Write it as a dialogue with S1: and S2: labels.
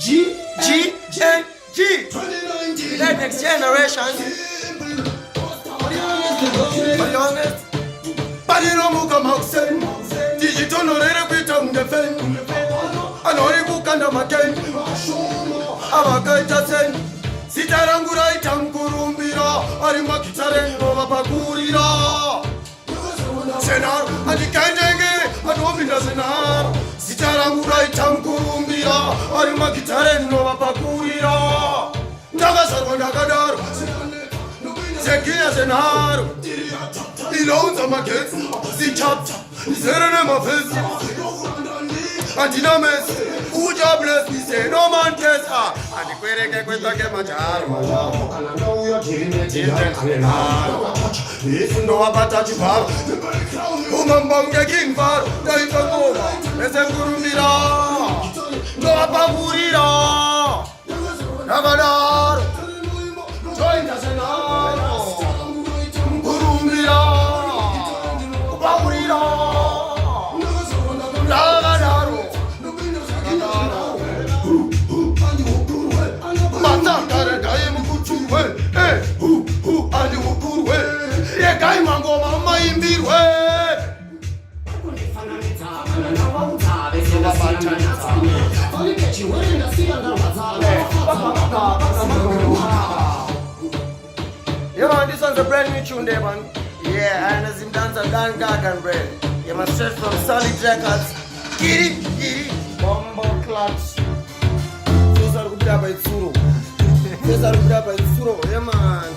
S1: G. That next generation. For the honest. Body no muka maksen. Digital no repeat on the fen. I know you book under my tent. Abakaita sen. Sitarangura itankurumbira. Arimakitaren nova pakurira. Senar, adikanjenge, adobinda senar. Sitarangura itankurumbira. Arimakitaren nova pakurira. Naga sarva nagadar. Sekia senar. Ilons on my kids. See chop chop. Serene my face. Antinames. Uja bless me say no man test. And the query que cuenta que machar. And I know you're giving it. Listen no abata chipar. Umambanga king bar. Daita goma. Ese kurumira. No apagurira. Nagadar. Join us in our Kurumira. Apagurira. Nagadaro. Matangare daimu kuchuwe. Andi ukuruwe. Ye kai mango mama imbirwe. Yeah man, this one's a brand new tune there man. Yeah, and as him dance a gun and bread. Yeah man, straight from Solid Records. Giddy, Bombo Clutch. Cesar Ubraba Itsuro. Yeah man.